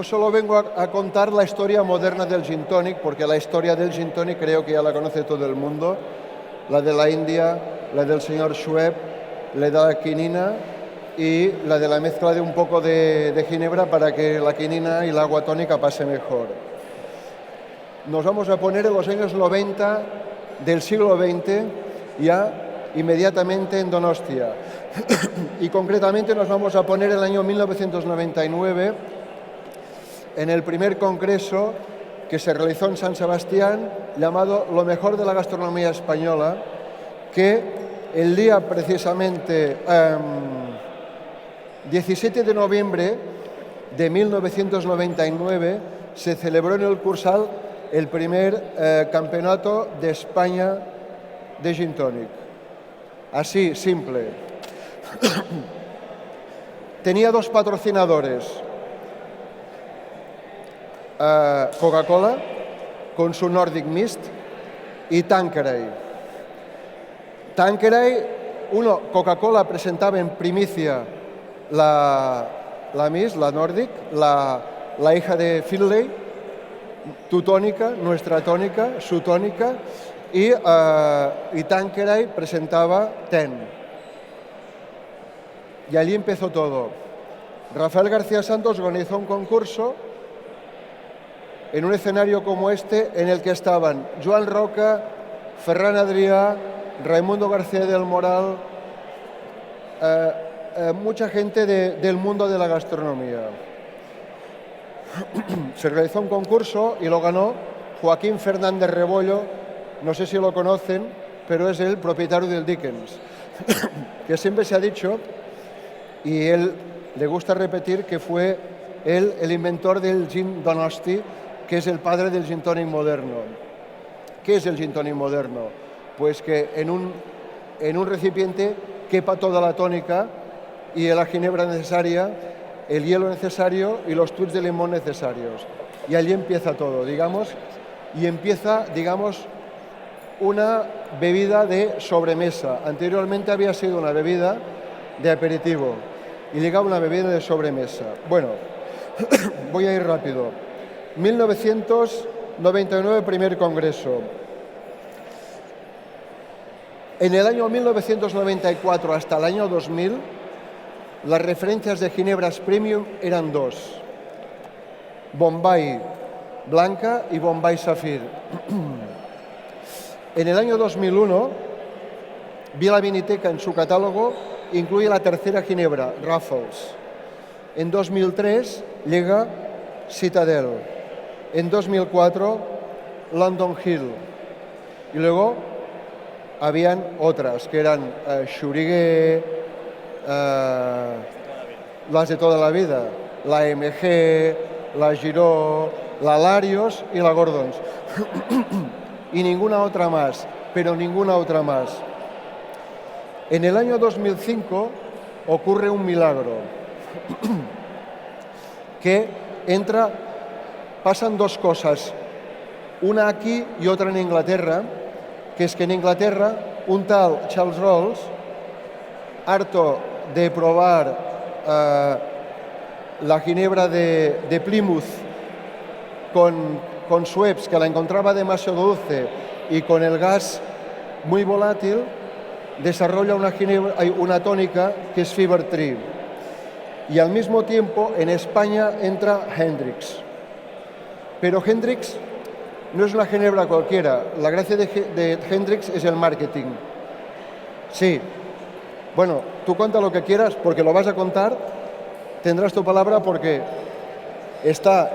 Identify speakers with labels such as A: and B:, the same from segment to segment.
A: Yo solo vengo a contar la historia moderna del gin tonic, porque la historia del gin tonic creo que ya la conoce todo el mundo. La de la India, la del señor Schweppes, la de la quinina y la de la mezcla de un poco de ginebra para que la quinina y el agua tónica pase mejor. Nos vamos a poner en los años 90 del siglo XX, ya inmediatamente en Donostia. Y concretamente nos vamos a poner en el año 1999, en el primer congreso que se realizó en San Sebastián, llamado Lo mejor de la gastronomía española, que el día precisamente 17 de noviembre de 1999 se celebró en el Cursal el primer campeonato de España de Gin Tonic. Así, simple. Tenía dos patrocinadores. Coca-Cola con su Nordic Mist y Tanqueray. Coca-Cola presentaba en primicia la Mist, la Nordic, la hija de Finlay, tu tónica, nuestra tónica, su tónica, y Tanqueray presentaba Ten. Y allí empezó todo. Rafael García Santos organizó un concurso en un escenario como este, en el que estaban Joan Roca, Ferran Adrià, Raimundo García del Moral, mucha gente del mundo de la gastronomía. Se realizó un concurso y lo ganó Joaquín Fernández Rebollo, no sé si lo conocen, pero es el propietario del Dickens, que siempre se ha dicho, y él le gusta repetir, que fue él el inventor del gin Donosti, que es el padre del gin tonic moderno. ¿Qué es el gin tonic moderno? Pues que en un recipiente quepa toda la tónica y la ginebra necesaria, el hielo necesario y los twists de limón necesarios. Y allí empieza todo, digamos, una bebida de sobremesa. Anteriormente había sido una bebida de aperitivo y llegaba una bebida de sobremesa. Bueno, voy a ir rápido. 1999, primer congreso. En el año 1994 hasta el año 2000, las referencias de ginebras premium eran dos: Bombay Blanca y Bombay Safir. En el año 2001, Vila Viniteca en su catálogo incluye la tercera ginebra, Raffles. En 2003 llega Citadel. En 2004, London Hill. Y luego habían otras, que eran Xurigué, las de toda la vida, la MG, la Giró, la Larios y la Gordons. Y ninguna otra más, pero ninguna otra más. En el año 2005 ocurre un milagro, que pasan dos cosas, una aquí y otra en Inglaterra, que es que en Inglaterra un tal Charles Rawls, harto de probar la ginebra de Plymouth con Schweppes, que la encontraba demasiado dulce, y con el gas muy volátil, desarrolla una tónica que es Fever Tree. Y al mismo tiempo en España entra Hendrix. Pero Hendrix no es una ginebra cualquiera. La gracia de Hendrix es el marketing. Sí. Bueno, tú cuenta lo que quieras, porque lo vas a contar, tendrás tu palabra, porque está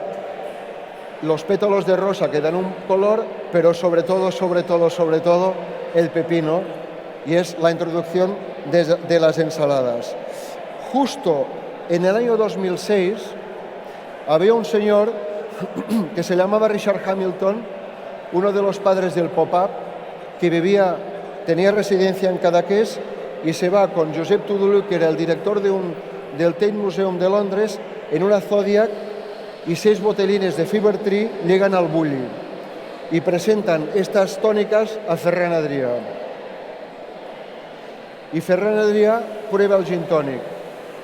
A: los pétalos de rosa que dan un color, pero sobre todo, el pepino, y es la introducción de las ensaladas. Justo en el año 2006 había un señor que se llamaba Richard Hamilton, uno de los padres del pop-up, que tenía residencia en Cadaqués, y se va con Josep Tudelu, que era el director del Tate Museum de Londres, en una Zodiac, y 6 botellines de Fever Tree llegan al Bulli y presentan estas tónicas a Ferran Adrià. Y Ferran Adrià prueba el gin tonic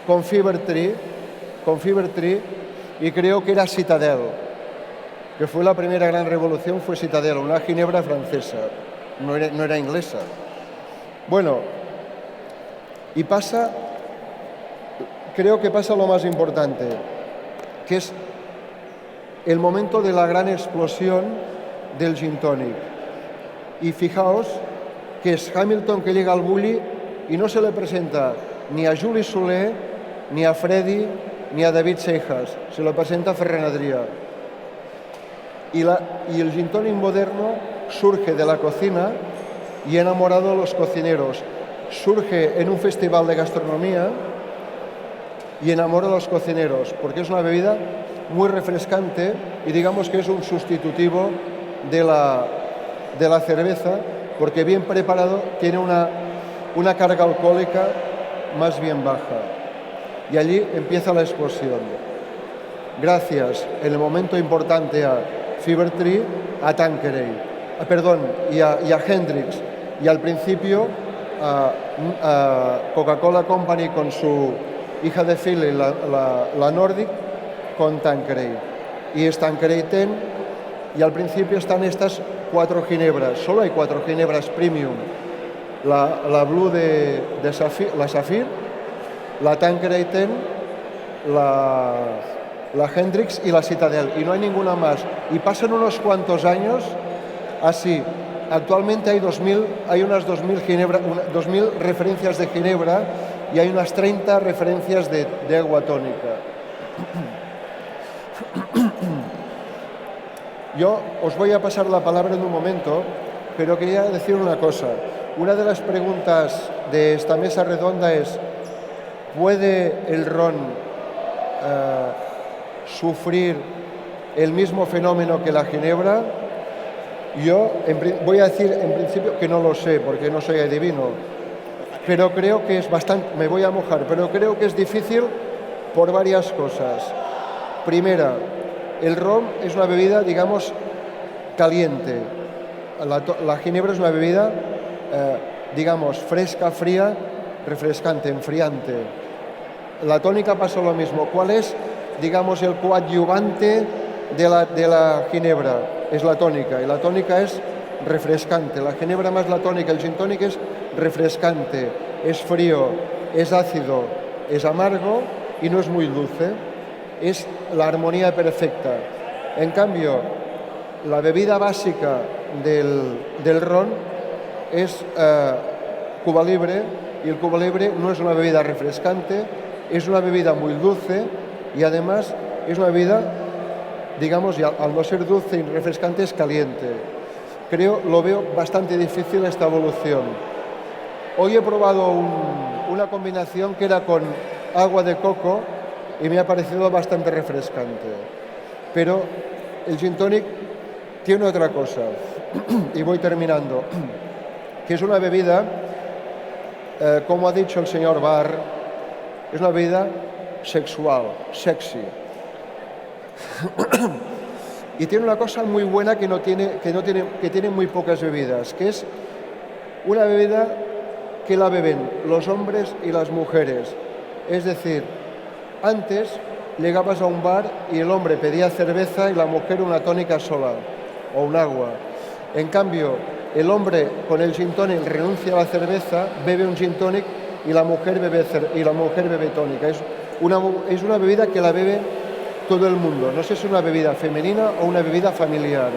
A: con Fever Tree, y creo que era Citadel, que fue la primera gran revolución, fue Citadel, una ginebra francesa, no era inglesa. Bueno, y creo que pasa lo más importante, que es el momento de la gran explosión del gin tonic. Y fijaos que es Hamilton que llega al Bulli y no se le presenta ni a Juli Soler, ni a Freddy, ni a David Seijas, se lo presenta a Ferran Adrià. Y el gin tonic moderno surge de la cocina y ha enamorado a los cocineros. Surge en un festival de gastronomía y enamora a los cocineros, porque es una bebida muy refrescante y digamos que es un sustitutivo de la cerveza, porque bien preparado tiene una carga alcohólica más bien baja. Y allí empieza la explosión. Gracias, en el momento importante, a Fever-Tree, a Tanqueray, y a Hendrix, y al principio a Coca-Cola Company con su hija de Philly, la Nordic, con Tanqueray. Y es Tanqueray 10, y al principio están estas 4 ginebras. Solo hay 4 ginebras premium. La Blue de Saphir, la Saphir, la Tanqueray 10, la Hendrix y la Citadel. Y no hay ninguna más. Y pasan unos cuantos años así. Actualmente hay unas 2.000 referencias de ginebra y hay unas 30 referencias de agua tónica. Yo os voy a pasar la palabra en un momento, pero quería decir una cosa. Una de las preguntas de esta mesa redonda es: ¿puede el ron sufrir el mismo fenómeno que la ginebra? Yo voy a decir en principio que no lo sé, porque no soy adivino, pero creo que es me voy a mojar, pero creo que es difícil por varias cosas. Primera, el ron es una bebida, digamos, caliente. La ginebra es una bebida, digamos, fresca, fría, refrescante, enfriante. La tónica pasa lo mismo. ¿Cuál es, digamos, el coadyuvante de la ginebra? Es la tónica, y la tónica es refrescante. La ginebra más la tónica, el gin tonic es refrescante, es frío, es ácido, es amargo y no es muy dulce. Es la armonía perfecta. En cambio, la bebida básica del ron es Cuba Libre, y el Cuba Libre no es una bebida refrescante, es una bebida muy dulce y además es una bebida, digamos, y al no ser dulce y refrescante, es caliente. Lo veo bastante difícil esta evolución. Hoy he probado una combinación que era con agua de coco y me ha parecido bastante refrescante. Pero el gin tonic tiene otra cosa, y voy terminando, que es una bebida, como ha dicho el señor Barr, es una bebida sexual, sexy. Y tiene una cosa muy buena que tienen muy pocas bebidas, que es una bebida que la beben los hombres y las mujeres. Es decir, antes llegabas a un bar y el hombre pedía cerveza y la mujer una tónica sola o un agua. En cambio, el hombre con el gin tonic renuncia a la cerveza, bebe un gin tonic y la mujer bebe tónica. Es una bebida que la bebe todo el mundo. No sé si es una bebida femenina o una bebida familiar,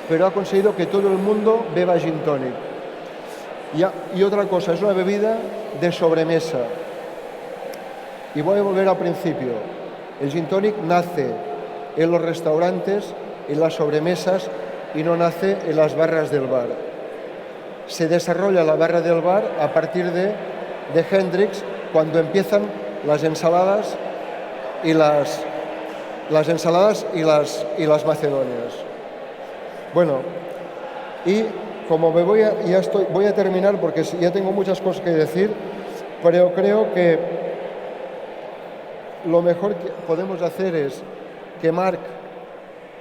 A: pero ha conseguido que todo el mundo beba gin tonic. Y otra cosa, es una bebida de sobremesa. Y voy a volver al principio. El gin tonic nace en los restaurantes, en las sobremesas, y no nace en las barras del bar. Se desarrolla la barra del bar a partir de Hendrix, cuando empiezan las ensaladas y las macedonias. Bueno, y como voy a terminar, porque ya tengo muchas cosas que decir, pero creo que lo mejor que podemos hacer es que Marc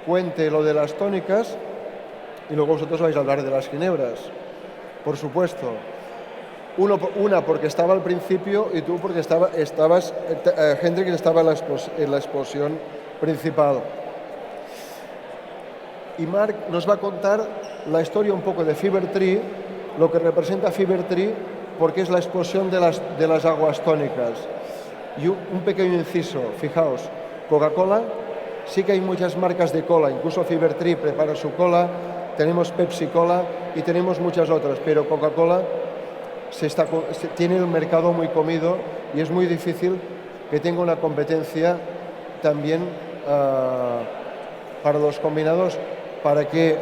A: cuente lo de las tónicas y luego vosotros vais a hablar de las ginebras, por supuesto. Una porque estaba al principio y tú porque Hendrix estaba en la explosión principal. Y Marc nos va a contar la historia un poco de Fever Tree, lo que representa Fever Tree, porque es la explosión de las aguas tónicas. Y un pequeño inciso, fijaos, Coca-Cola, sí que hay muchas marcas de cola, incluso Fever Tree prepara su cola, tenemos Pepsi Cola y tenemos muchas otras, pero Coca-Cola tiene el mercado muy comido y es muy difícil que tenga una competencia también para los combinados, para que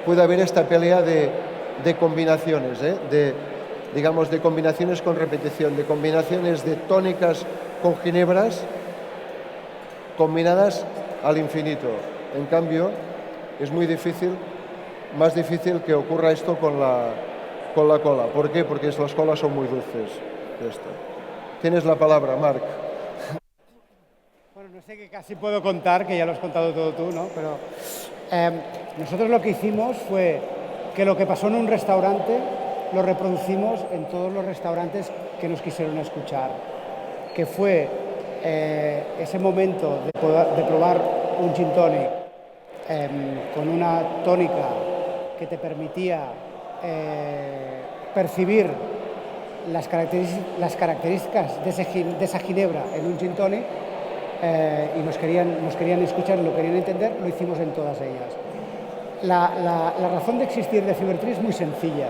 A: pueda haber esta pelea de combinaciones, digamos, de combinaciones con repetición, de combinaciones de tónicas con ginebras combinadas al infinito. En cambio, es muy difícil, más difícil que ocurra esto con la cola. ¿Por qué? Porque las colas son muy dulces. Tienes la palabra, Marc.
B: Bueno, no sé qué casi puedo contar, que ya lo has contado todo tú, ¿no? Pero nosotros lo que hicimos fue que lo que pasó en un restaurante lo reproducimos en todos los restaurantes que nos quisieron escuchar, que fue ese momento de probar un gin tonic con una tónica que te permitía percibir las características de esa ginebra en un gin tonic, y nos querían escuchar, lo querían entender, lo hicimos en todas ellas. La razón de existir de Fever Tree es muy sencilla.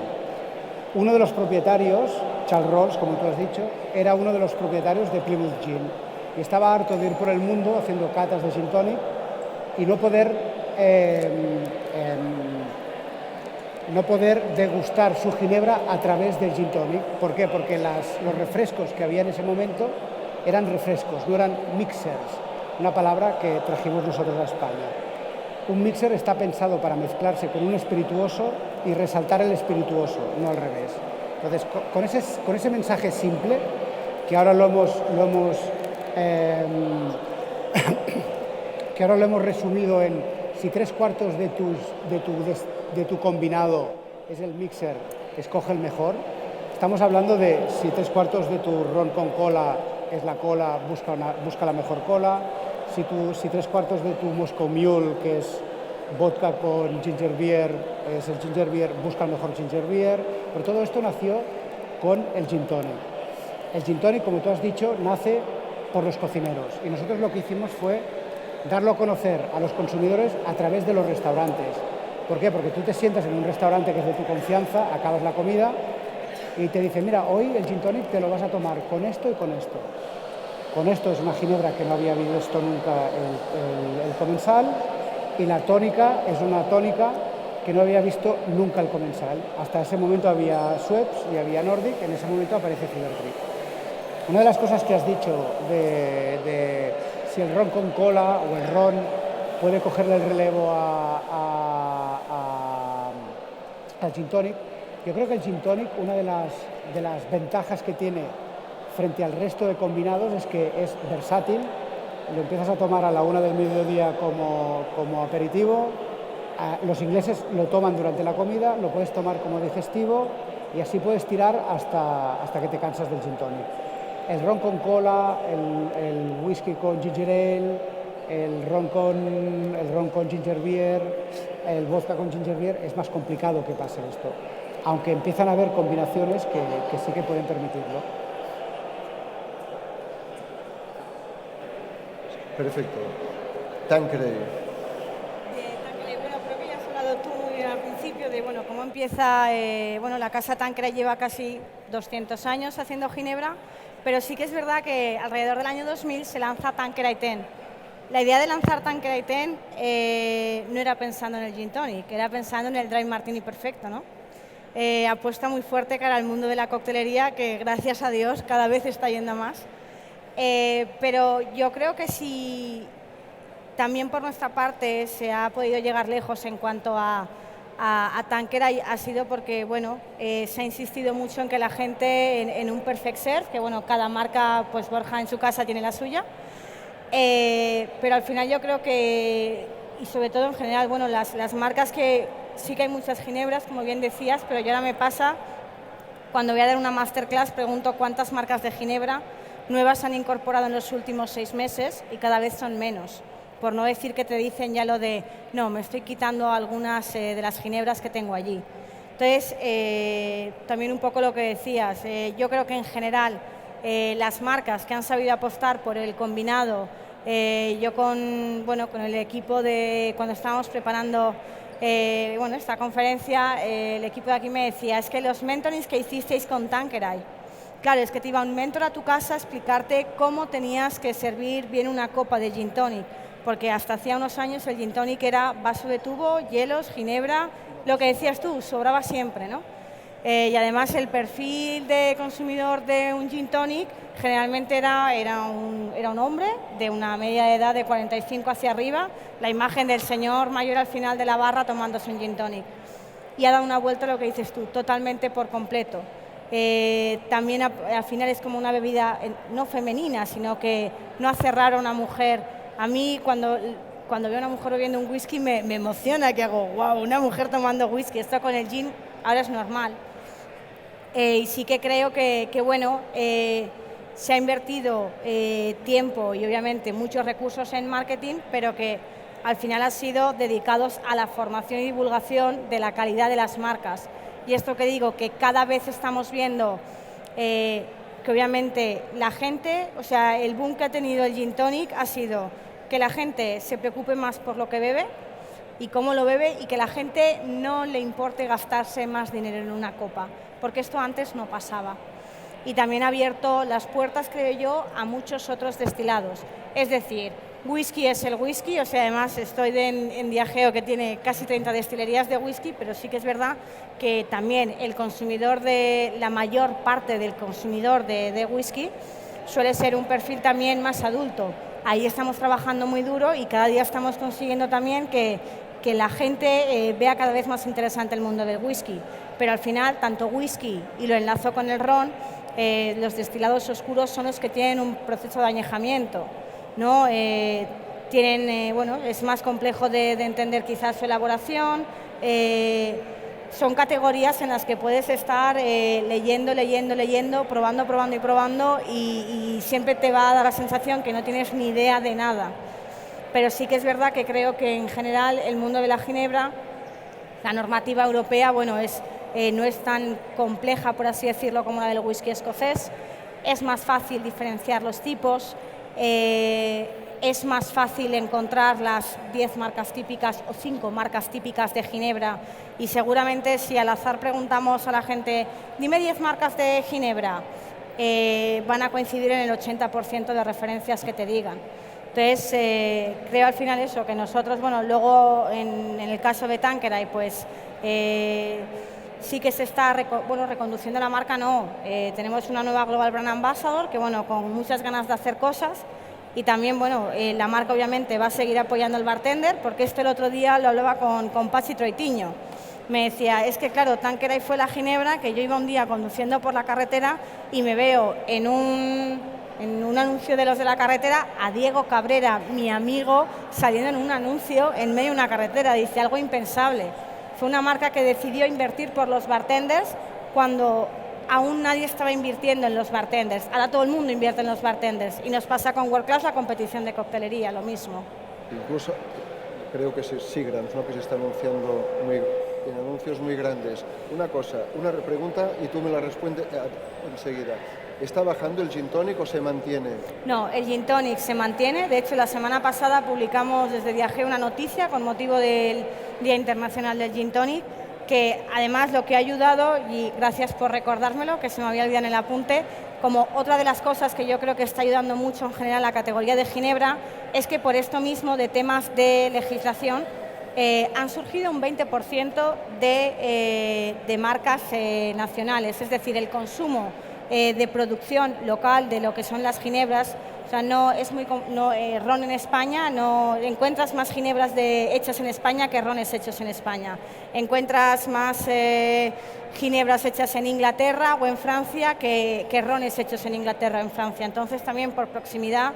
B: Uno de los propietarios, Charles Rawls, como tú has dicho, era uno de los propietarios de Plymouth Gin y estaba harto de ir por el mundo haciendo catas de gin tonic y no poder degustar su ginebra a través del gin tonic. ¿Por qué? Porque los refrescos que había en ese momento eran refrescos, no eran mixers, una palabra que trajimos nosotros a España. Un mixer está pensado para mezclarse con un espirituoso y resaltar el espirituoso, no al revés. Entonces, con ese mensaje simple, que ahora lo hemos resumido en si 3/4 de tu combinado es el mixer, escoge el mejor. Estamos hablando de si 3/4 de tu ron con cola es la cola, busca la mejor cola. Si 3/4 de tu Moscow Mule, que es vodka con ginger beer, es el ginger beer, busca el mejor ginger beer. Pero todo esto nació con el gin tonic. El gin tonic, como tú has dicho, nace por los cocineros. Y nosotros lo que hicimos fue darlo a conocer a los consumidores a través de los restaurantes. ¿Por qué? Porque tú te sientas en un restaurante que es de tu confianza, acabas la comida y te dicen, mira, hoy el gin tonic te lo vas a tomar con esto y con esto. Con esto es una ginebra que no había visto nunca el comensal, y la tónica es una tónica que no había visto nunca el comensal. Hasta ese momento había Schweppes y había Nordic, en ese momento aparece Fever Tree. Una de las cosas que has dicho de si el ron con cola o el ron puede cogerle el relevo al gin tonic, yo creo que el gin tonic, una de las ventajas que tiene frente al resto de combinados es que es versátil. Lo empiezas a tomar a la 1 del mediodía como aperitivo. Los ingleses lo toman durante la comida, lo puedes tomar como digestivo y así puedes tirar hasta que te cansas del gin tonic. El ron con cola, el whisky con ginger ale, el ron con ginger beer, el vodka con ginger beer, es más complicado que pase esto. Aunque empiezan a haber combinaciones que sí que pueden permitirlo.
A: Perfecto. Tancredi.
C: Bueno, creo que ya has hablado tú al principio de cómo empieza. La casa Tancredi lleva casi 200 años haciendo ginebra, pero sí que es verdad que alrededor del año 2000 se lanza Tanqueray 10. La idea de lanzar Tanqueray 10 no era pensando en el gin tonic, era pensando en el dry martini perfecto, ¿no? Apuesta muy fuerte cara al mundo de la coctelería, que gracias a Dios cada vez está yendo a más. Pero yo creo que si también por nuestra parte se ha podido llegar lejos en cuanto a Tanqueray, ha sido porque se ha insistido mucho en que la gente en un perfect serve, que cada marca, pues Borja en su casa tiene la suya, pero al final yo creo que, y sobre todo en general, las marcas, que sí que hay muchas ginebras, como bien decías, pero ya ahora me pasa, cuando voy a dar una masterclass, pregunto cuántas marcas de ginebra nuevas han incorporado en los últimos 6 meses y cada vez son menos, por no decir que te dicen ya lo de, no, me estoy quitando algunas de las ginebras que tengo allí. Entonces, también un poco lo que decías, yo creo que en general las marcas que han sabido apostar por el combinado, yo con el equipo cuando estábamos preparando esta conferencia, el equipo de aquí me decía, es que los mentorings que hicisteis con Tanqueray, claro, es que te iba un mentor a tu casa a explicarte cómo tenías que servir bien una copa de gin tonic, porque hasta hacía unos años el gin tonic era vaso de tubo, hielos, ginebra, lo que decías tú, sobraba siempre, ¿no? Y además el perfil de consumidor de un gin tonic generalmente era un hombre de una media edad de 45 hacia arriba, la imagen del señor mayor al final de la barra tomándose un gin tonic. Y ha dado una vuelta a lo que dices tú, totalmente por completo. También al final es como una bebida no femenina, sino que no hace raro a una mujer. A mí cuando veo a una mujer bebiendo un whisky me emociona, que hago, wow, una mujer tomando whisky, esto con el gin ahora es normal. Y sí que creo que se ha invertido tiempo y obviamente muchos recursos en marketing, pero que al final han sido dedicados a la formación y divulgación de la calidad de las marcas. Y esto que digo, que cada vez estamos viendo que obviamente la gente, o sea, el boom que ha tenido el gin tonic ha sido que la gente se preocupe más por lo que bebe y cómo lo bebe, y que la gente no le importe gastarse más dinero en una copa, porque esto antes no pasaba. Y también ha abierto las puertas, creo yo, a muchos otros destilados. Es decir, whisky es el whisky, o sea, además estoy en Diageo, que tiene casi 30 destilerías de whisky, pero sí que es verdad que también el consumidor la mayor parte del consumidor de whisky suele ser un perfil también más adulto. Ahí estamos trabajando muy duro y cada día estamos consiguiendo también que la gente vea cada vez más interesante el mundo del whisky. Pero al final, tanto whisky, y lo enlazo con el ron, los destilados oscuros son los que tienen un proceso de añejamiento, ¿no? Es más complejo de entender quizás su elaboración. Son categorías en las que puedes estar leyendo, probando y siempre te va a dar la sensación que no tienes ni idea de nada. Pero sí que es verdad que creo que en general el mundo de la ginebra, la normativa europea, no es tan compleja, por así decirlo, como la del whisky escocés. Es más fácil diferenciar los tipos, es más fácil encontrar las 10 marcas típicas o 5 marcas típicas de ginebra, y seguramente si al azar preguntamos a la gente, dime 10 marcas de ginebra, van a coincidir en el 80% de referencias que te digan. Entonces, creo al final eso, que nosotros, luego en el caso de Tanqueray, pues sí que se está reconduciendo la marca, no. Tenemos una nueva Global Brand Ambassador, que con muchas ganas de hacer cosas, y también, la marca obviamente va a seguir apoyando al bartender, porque el otro día lo hablaba con Pachi Troitiño. Me decía, es que claro, Tanqueray fue la ginebra que yo iba un día conduciendo por la carretera y me veo en un anuncio de los de la carretera a Diego Cabrera, mi amigo, saliendo en un anuncio en medio de una carretera. Dice, algo impensable. Fue una marca que decidió invertir por los bartenders cuando aún nadie estaba invirtiendo en los bartenders. Ahora todo el mundo invierte en los bartenders, y nos pasa con World Class, la competición de coctelería, lo mismo.
A: Incluso creo que es Seagram's, ¿no?, que se está anunciando en anuncios muy grandes. Una pregunta y tú me la respondes enseguida. ¿Está bajando el gin tonic o se mantiene?
C: No, el gin tonic se mantiene. De hecho, la semana pasada publicamos desde Diageo una noticia con motivo del Día Internacional del Gin Tonic, que además lo que ha ayudado, y gracias por recordármelo, que se me había olvidado en el apunte, como otra de las cosas que yo creo que está ayudando mucho en general a la categoría de ginebra, es que por esto mismo de temas de legislación han surgido un 20% de marcas nacionales, es decir, el consumo de producción local de lo que son las ginebras. O sea, ron en España, no encuentras más ginebras hechas en España que rones hechos en España. Encuentras más ginebras hechas en Inglaterra o en Francia que rones hechos en Inglaterra o en Francia. Entonces, también por proximidad,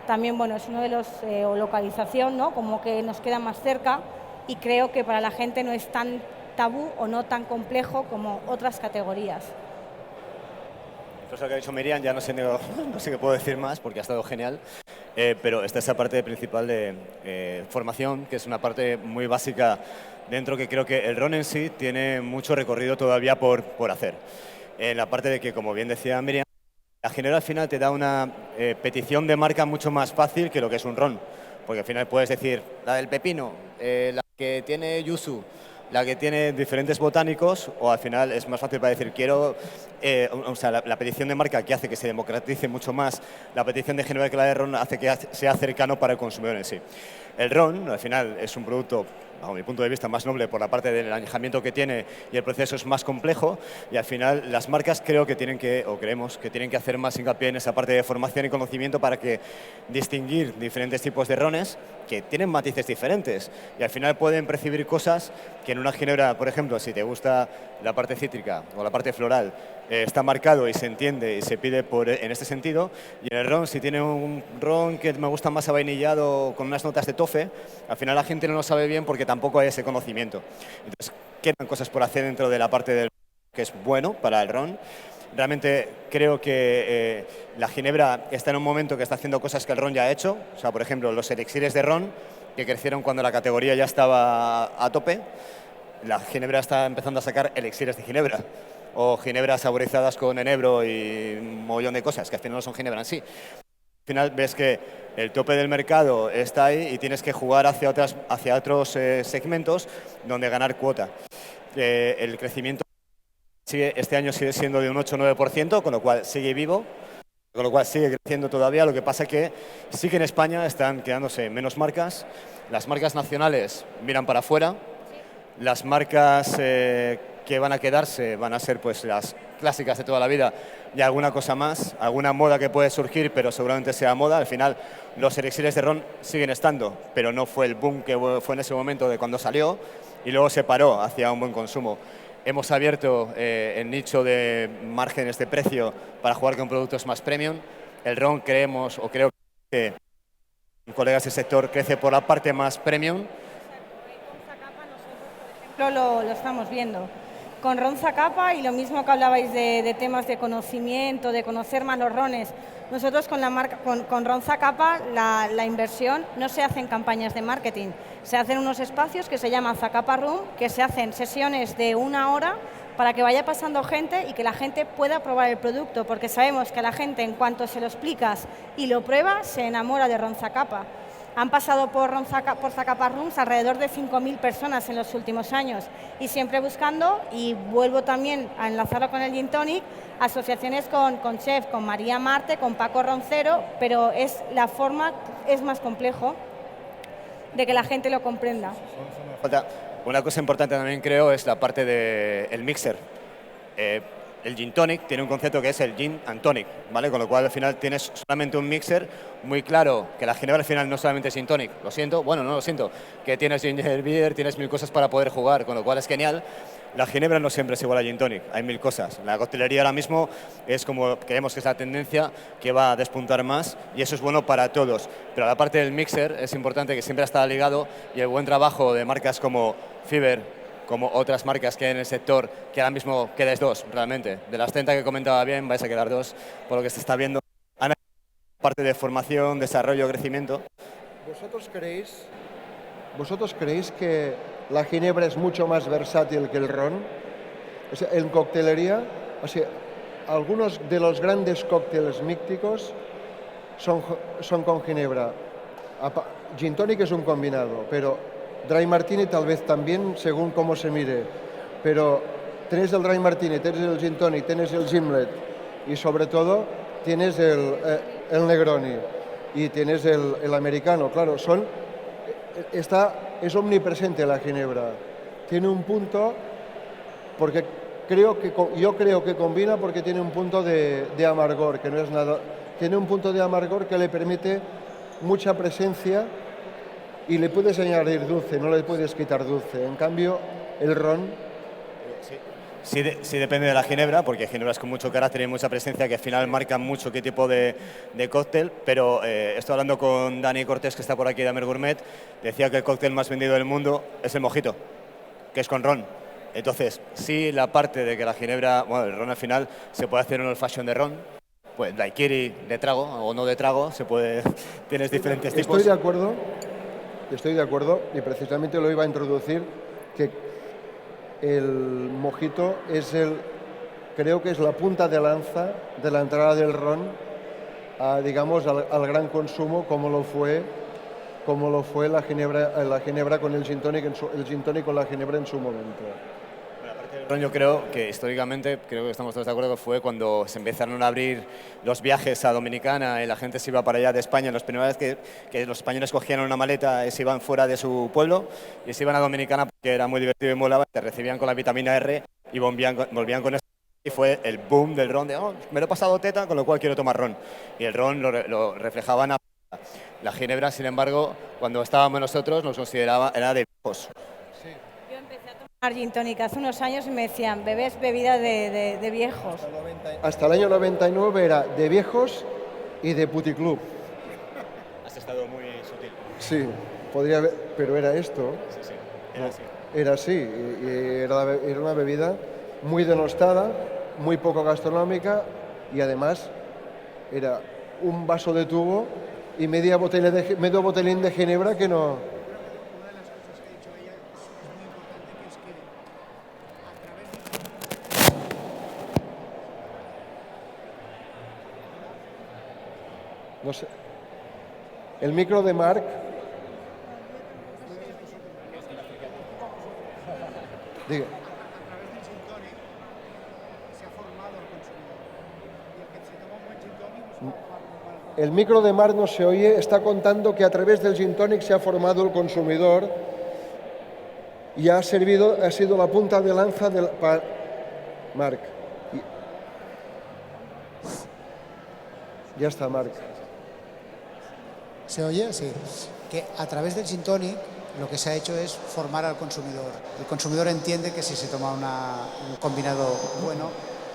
C: también es uno de los, o localización, ¿no?, como que nos queda más cerca, y creo que para la gente no es tan tabú o no tan complejo como otras categorías.
D: Entonces, lo que ha dicho Miriam, ya no sé qué puedo decir más, porque ha estado genial. pero está esa parte principal de formación, que es una parte muy básica dentro, que creo que el ron en sí tiene mucho recorrido todavía por hacer. En la parte de que, como bien decía Miriam, la ginebra al final te da una petición de marca mucho más fácil que lo que es un ron, porque al final puedes decir la del pepino, la que tiene yuzu, la que tiene diferentes botánicos, o al final es más fácil para decir quiero, o sea, la petición de marca, que hace que se democratice mucho más la petición de ginebra, que la de ron hace que sea cercano para el consumidor en sí. El ron al final es un producto, bajo mi punto de vista, más noble por la parte del añejamiento que tiene, y el proceso es más complejo, y al final las marcas creo que tienen que, o creemos que tienen que hacer más hincapié en esa parte de formación y conocimiento para que distinguir diferentes tipos de rones que tienen matices diferentes, y al final pueden percibir cosas que en una ginebra, por ejemplo, si te gusta la parte cítrica o la parte floral, está marcado y se entiende y se pide en este sentido, y en el ron, si tiene un ron que me gusta más avainillado con unas notas de tofe, al final la gente no lo sabe bien porque tampoco hay ese conocimiento. Entonces, quedan cosas por hacer dentro de la parte del que es bueno para el ron. Realmente creo que la ginebra está en un momento que está haciendo cosas que el ron ya ha hecho. O sea, por ejemplo, los elixires de ron, que crecieron cuando la categoría ya estaba a tope. La ginebra está empezando a sacar elixires de ginebra, o ginebras saborizadas con enebro y un mogollón de cosas, que al final no son ginebra en sí. Al final ves que el tope del mercado está ahí y tienes que jugar hacia otros segmentos donde ganar cuota. El crecimiento este año sigue siendo de un 8-9%, con lo cual sigue vivo, con lo cual sigue creciendo todavía. Lo que pasa es que sí que en España están quedándose menos marcas. Las marcas nacionales miran para afuera. Las marcas que van a quedarse van a ser pues las clásicas de toda la vida y alguna cosa más, alguna moda que puede surgir, pero seguramente sea moda. Al final los elixires de ron siguen estando, pero no fue el boom que fue en ese momento de cuando salió, y luego se paró hacia un buen consumo. Hemos abierto el nicho de márgenes de precio para jugar con productos más premium. El ron creo que colegas del sector crece por la parte más premium.
C: Lo estamos viendo con Ron Zacapa, y lo mismo que hablabais de temas de conocimiento, de conocer más los rones. Nosotros con la marca, con Ron Zacapa, la inversión no se hace en campañas de marketing, se hacen unos espacios que se llaman Zacapa Room, que se hacen sesiones de 1 hora para que vaya pasando gente y que la gente pueda probar el producto, porque sabemos que la gente, en cuanto se lo explicas y lo prueba, se enamora de Ron Zacapa. Han pasado por Zacapa Rooms alrededor de 5.000 personas en los últimos años, y siempre buscando, y vuelvo también a enlazarlo con el Gin Tonic, asociaciones con Chef, con María Marte, con Paco Roncero, pero la forma es más complejo de que la gente lo comprenda.
D: Una cosa importante también creo es la parte del mixer. El Gin Tonic tiene un concepto que es el Gin and Tonic, ¿vale? Con lo cual al final tienes solamente un mixer muy claro, que la ginebra al final no solamente es Gin Tonic, lo siento, bueno, no lo siento, que tienes ginger beer, tienes 1000 cosas para poder jugar, con lo cual es genial. La ginebra no siempre es igual a Gin Tonic, hay 1000 cosas. La coctelería ahora mismo es como creemos que es la tendencia que va a despuntar más, y eso es bueno para todos. Pero la parte del mixer es importante, que siempre está ligado, y el buen trabajo de marcas como Fiber, como otras marcas que hay en el sector, que ahora mismo quedáis 2 realmente. De las 30 que comentaba bien, vais a quedar 2, por lo que se está viendo. Parte de formación, desarrollo, crecimiento.
A: ¿Vosotros creéis que la ginebra es mucho más versátil que el ron? O sea, en coctelería, o sea, algunos de los grandes cócteles místicos son con ginebra. Gin Tonic es un combinado, pero Dry Martini tal vez también, según cómo se mire. Pero tienes el Dry Martini, tienes el Gin Tonic, tienes el Gimlet, y sobre todo tienes el Negroni y tienes el americano. Claro, es omnipresente la ginebra. Tiene un punto, porque yo creo que combina, porque tiene un punto de amargor, que no es nada. Tiene un punto de amargor que le permite mucha presencia, y le puedes añadir dulce, no le puedes quitar dulce. En cambio, el ron...
D: Sí, depende de la ginebra, porque hay ginebras con mucho carácter y mucha presencia que al final marcan mucho qué tipo de cóctel, pero estoy hablando con Dani Cortés, que está por aquí de Amer Gourmet, decía que el cóctel más vendido del mundo es el mojito, que es con ron. Entonces, sí, la parte de que la ginebra, bueno, el ron al final se puede hacer un old fashion de ron, pues daiquiri de trago o no de trago, tienes diferentes tipos.
A: Estoy de acuerdo y precisamente lo iba a introducir, que el mojito creo que es la punta de lanza de la entrada del ron digamos, al gran consumo, como lo fue la ginebra con el gin tonic con la ginebra en su momento.
D: Yo creo que históricamente, creo que estamos todos de acuerdo, que fue cuando se empezaron a abrir los viajes a Dominicana y la gente se iba para allá de España. Las primeras veces que los españoles cogían una maleta y se iban fuera de su pueblo y se iban a Dominicana porque era muy divertido y molaba, te recibían con la vitamina R y volvían con eso. Y fue el boom del ron de, me lo he pasado teta, con lo cual quiero tomar ron. Y el ron lo reflejaban. La ginebra, sin embargo, cuando estábamos nosotros, nos consideraba, era de viejos.
C: Yo empecé a tomar gin tonic hace unos años y me decían, bebés bebida de viejos.
A: Hasta el año 99 era de viejos y de puticlub.
D: Has estado muy sutil.
A: Sí, podría haber, pero era esto.
D: Sí, era así.
A: Era así, y era una bebida muy denostada, muy poco gastronómica y además era un vaso de tubo y medio botellín de ginebra que no...
B: Una de las cosas que ha dicho ella es muy importante, que es que a través de...
A: No sé. El micro de Marc. Diga. El micro de Marc no se oye, está contando que a través del gin tonic se ha formado el consumidor y ha sido la punta de lanza para Marc. Ya está, Marc.
B: ¿Se oye? Sí. Que a través del gin tonic lo que se ha hecho es formar al consumidor. El consumidor entiende que si se toma un combinado bueno,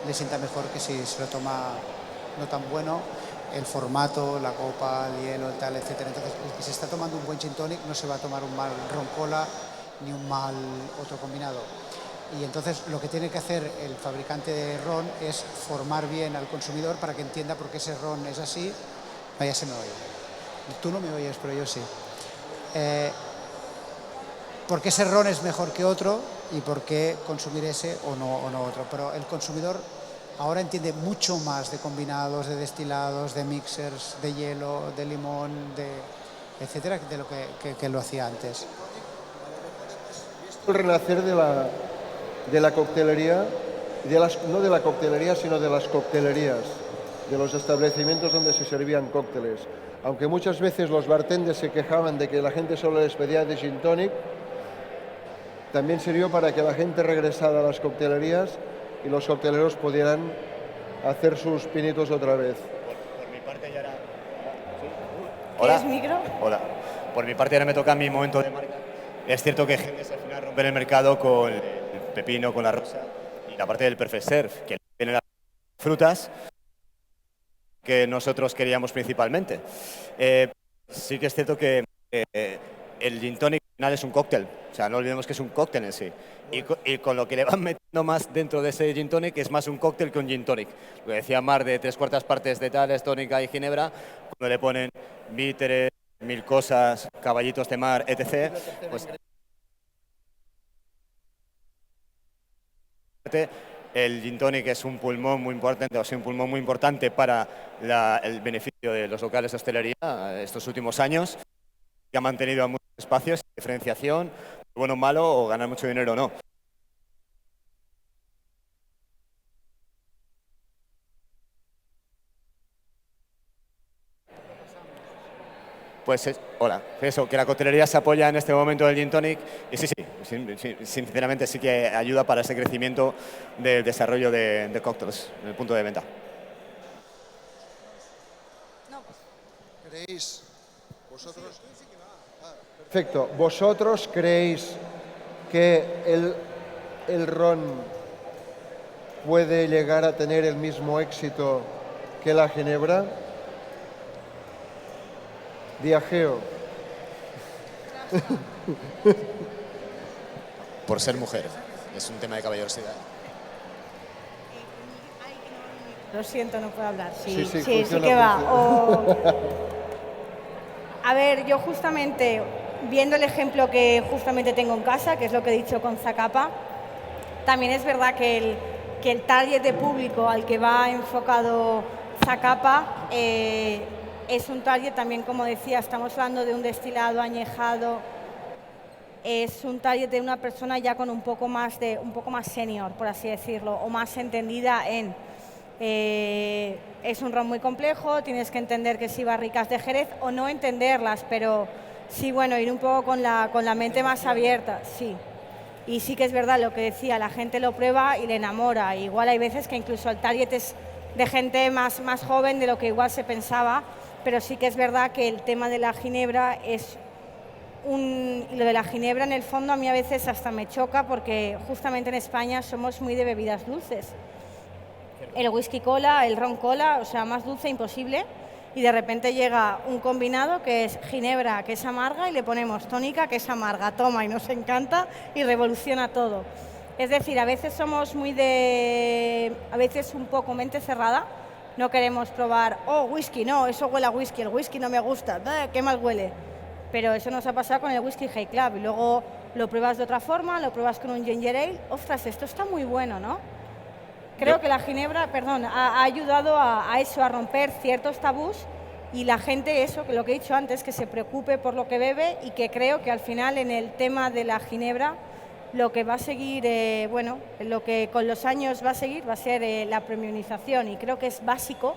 B: le sienta mejor que si se lo toma no tan bueno. El formato, la copa, el hielo, el tal, etcétera. Entonces, el que se está tomando un buen gin tonic no se va a tomar un mal ron cola ni un mal otro combinado. Y entonces lo que tiene que hacer el fabricante de ron es formar bien al consumidor para que entienda por qué ese ron es así. Vaya, se me oye. Tú no me oyes, pero yo sí. Por qué ese ron es mejor que otro y por qué consumir ese o no otro. Pero el consumidor ahora entiende mucho más de combinados, de destilados, de mixers, de hielo, de limón, etcétera, de lo que lo hacía antes.
A: El renacer de la coctelería, no de la coctelería, sino de las coctelerías, de los establecimientos donde se servían cócteles. Aunque muchas veces los bartenders se quejaban de que la gente solo les pedía de gin tonic, también sirvió para que la gente regresara a las coctelerías y los cocteleros pudieran hacer sus pinitos otra vez.
D: Por mi parte ya era...
C: Hola. ¿Tienes micro?
D: Hola. Por mi parte ahora me toca mi momento de marca. Es cierto que Gemes al final rompe el mercado con el pepino, con la rosa y la parte del Perfect Serve, que tiene las frutas que nosotros queríamos principalmente. Sí que es cierto que el gin tonic al final es un cóctel, o sea, no olvidemos que es un cóctel en sí. Y con lo que le van metiendo más dentro de ese gin tonic es más un cóctel que un gin tonic. Lo que decía Mar de 3/4 partes de tales, tónica y ginebra, cuando le ponen víteres, mil cosas, caballitos de mar, etc. Pues el gin tonic es un pulmón muy importante, o sea, un pulmón muy importante para el beneficio de los locales de hostelería estos últimos años, que ha mantenido a muchos espacios, diferenciación, bueno o malo, o ganar mucho dinero o no. Pues hola, eso, que la coctelería se apoya en este momento del gin tonic y sí, sinceramente sí que ayuda para ese crecimiento del desarrollo de cócteles en el punto de venta.
A: ¿Creéis vosotros? Perfecto. ¿Vosotros creéis que el ron puede llegar a tener el mismo éxito que la ginebra? Viajeo.
D: Por ser mujer, es un tema de caballerosidad.
C: Lo siento, no puedo hablar.
A: Sí,
C: Sí,
A: sí,
C: sí
A: funciona,
C: que va.
A: funciona.
C: A ver, yo justamente, viendo el ejemplo que justamente tengo en casa, que es lo que he dicho con Zacapa, también es verdad que el target de público al que va enfocado Zacapa es un target también, como decía, estamos hablando de un destilado añejado, es un target de una persona ya con un poco más senior, por así decirlo, o más entendida en es un ron muy complejo, tienes que entender que sí barricas de Jerez o no entenderlas, pero sí, bueno, ir un poco con la mente más abierta, sí. Y sí que es verdad lo que decía, la gente lo prueba y le enamora. Igual hay veces que incluso el target es de gente más joven de lo que igual se pensaba, pero sí que es verdad que el tema de la ginebra es y lo de la ginebra en el fondo a mí a veces hasta me choca porque justamente en España somos muy de bebidas dulces. El whisky cola, el ron cola, o sea, más dulce imposible, y de repente llega un combinado que es ginebra, que es amarga, y le ponemos tónica, que es amarga, toma, y nos encanta y revoluciona todo. Es decir, a veces somos a veces un poco mente cerrada, no queremos probar, oh, whisky, no, eso huele a whisky, el whisky no me gusta, qué mal huele. Pero eso nos ha pasado con el Whisky High Club, y luego lo pruebas de otra forma, lo pruebas con un ginger ale, ostras, esto está muy bueno, ¿no? Creo que la ginebra, ha ayudado a eso, a romper ciertos tabús, y la gente, eso, que lo que he dicho antes, que se preocupe por lo que bebe, y que creo que al final en el tema de la ginebra lo que va a seguir, lo que con los años va a seguir va a ser la premiumización, y creo que es básico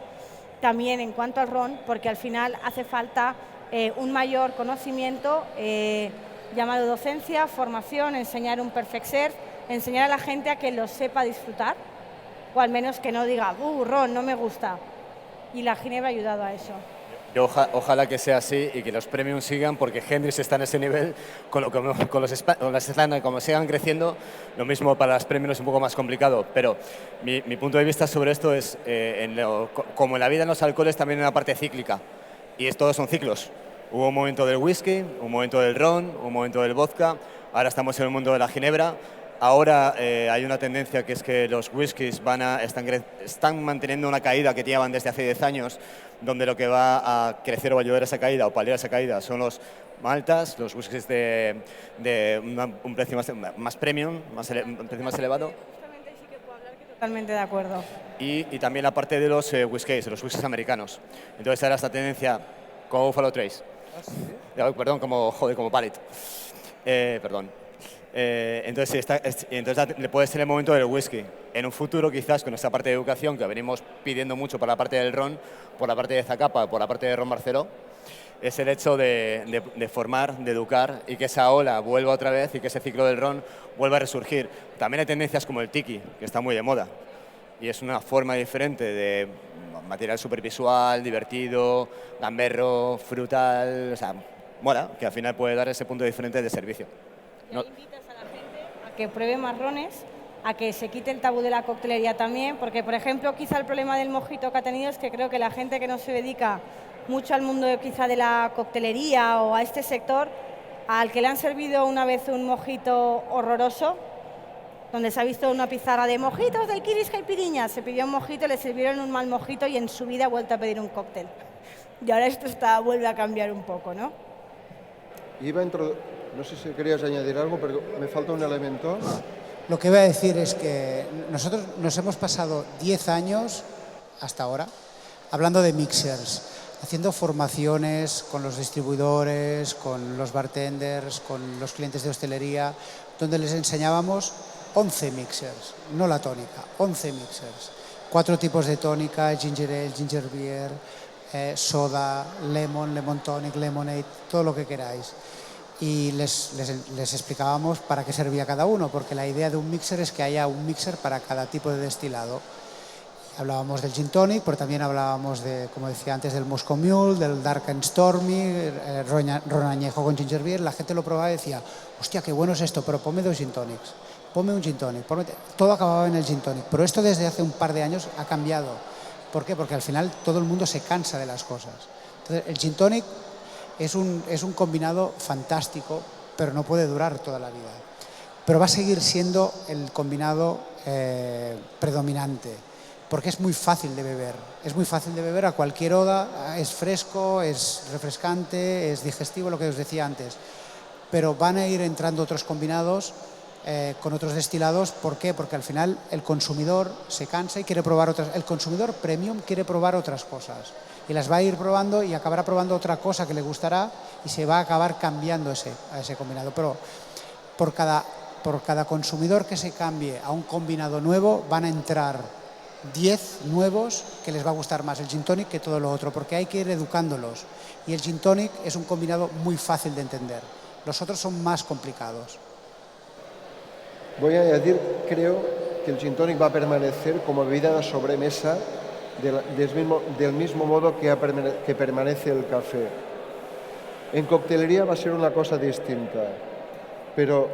C: también en cuanto al ron, porque al final hace falta un mayor conocimiento, llamado docencia, formación, enseñar un perfect serve, enseñar a la gente a que lo sepa disfrutar, o al menos que no diga, ron, no me gusta. Y la ginebra ha ayudado a eso.
D: Ojalá que sea así y que los premium sigan, porque Hendrix está en ese nivel, con las standard, como sigan creciendo, lo mismo para las premium es un poco más complicado, pero mi punto de vista sobre esto es, como en la vida en los alcoholes, también hay una parte cíclica, y todos son ciclos. Hubo un momento del whisky, un momento del ron, un momento del vodka, ahora estamos en el mundo de la ginebra. Ahora hay una tendencia que es que los whiskies están manteniendo una caída que llevan desde hace 10 años, donde lo que va a crecer o ayudar a esa caída o paliar esa caída son los maltas, los whiskies de un precio más premium, un precio más elevado.
C: Justamente sí que puedo hablar, que totalmente de acuerdo.
D: Y también la parte de los whiskies, los whiskies americanos. Entonces ahora esta tendencia como Buffalo Trace. Perdón, como Pallet. Perdón. Entonces puede ser el momento del whisky. En un futuro, quizás, con esta parte de educación que venimos pidiendo mucho por la parte del ron, por la parte de Zacapa, por la parte de Ron Barceló, es el hecho de formar, de educar, y que esa ola vuelva otra vez y que ese ciclo del ron vuelva a resurgir. También hay tendencias como el tiki, que está muy de moda, y es una forma diferente de material supervisual, divertido, gamberro, frutal, o sea, mola, que al final puede dar ese punto diferente de servicio.
C: No. Invitas a la gente a que pruebe marrones, a que se quite el tabú de la coctelería también, porque, por ejemplo, quizá el problema del mojito que ha tenido es que creo que la gente que no se dedica mucho al mundo quizá de la coctelería o a este sector, al que le han servido una vez un mojito horroroso, donde se ha visto una pizarra de mojitos del Kiris Caipiriña, se pidió un mojito, le sirvieron un mal mojito y en su vida ha vuelto a pedir un cóctel. Y ahora esto vuelve a cambiar un poco, ¿no?
A: No sé si querías añadir algo, pero me falta un elemento.
B: Lo que voy a decir es que nosotros nos hemos pasado 10 años hasta ahora hablando de mixers, haciendo formaciones con los distribuidores, con los bartenders, con los clientes de hostelería, donde les enseñábamos 11 mixers, no la tónica, 11 mixers. 4 tipos de tónica, ginger ale, ginger beer, soda, lemon tonic, lemonade, todo lo que queráis. Y les explicábamos para qué servía cada uno, porque la idea de un mixer es que haya un mixer para cada tipo de destilado. Hablábamos del gin tonic, pero también hablábamos de, como decía antes, del Moscow Mule, del Dark and Stormy, ron añejo con ginger beer. La gente lo probaba y decía, hostia, qué bueno es esto, pero ponme 2 gin tonics, ponme un gin tonic. Todo acababa en el gin tonic, pero esto desde hace un par de años ha cambiado. ¿Por qué? Porque al final todo el mundo se cansa de las cosas. Entonces, el gin tonic es un combinado fantástico, pero no puede durar toda la vida. Pero va a seguir siendo el combinado predominante. porque es muy fácil de beber. Es muy fácil de beber a cualquier hora, es fresco, es refrescante, es digestivo, lo que os decía antes. Pero van a ir entrando otros combinados con otros destilados. ¿Por qué? Porque al final el consumidor se cansa y quiere probar otras. El consumidor premium quiere probar otras cosas y las va a ir probando y acabará probando otra cosa que le gustará y se va a acabar cambiando a ese combinado. Pero por cada consumidor que se cambie a un combinado nuevo van a entrar 10 nuevos que les va a gustar más el gin tonic que todo lo otro, porque hay que ir educándolos. Y el gin tonic es un combinado muy fácil de entender. Los otros son más complicados.
A: Voy a añadir, creo que el gin tonic va a permanecer como bebida de sobremesa del mismo modo que permanece el café. En coctelería va a ser una cosa distinta, pero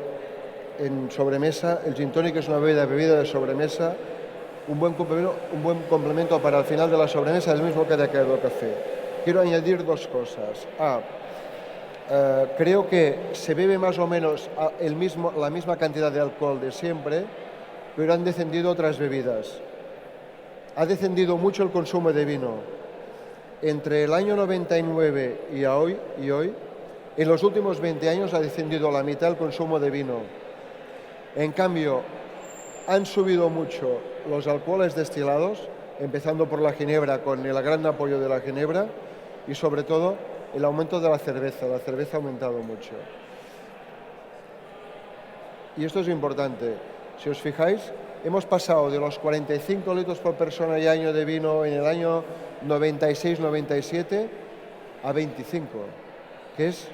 A: en sobremesa el gin tonic es una bebida de sobremesa, un buen complemento para el final de la sobremesa, el mismo que ha quedado el café. Quiero añadir dos cosas. Creo que se bebe más o menos la misma cantidad de alcohol de siempre, pero han descendido otras bebidas. Ha descendido mucho el consumo de vino. Entre el año 99 y hoy, en los últimos 20 años ha descendido a la mitad el consumo de vino. En cambio, han subido mucho los alcoholes destilados, empezando por la ginebra, con el gran apoyo de la ginebra, y sobre todo el aumento de la cerveza. La cerveza ha aumentado mucho. Y esto es importante. Si os fijáis, hemos pasado de los 45 litros por persona y año de vino en el año 96-97 a 25, que es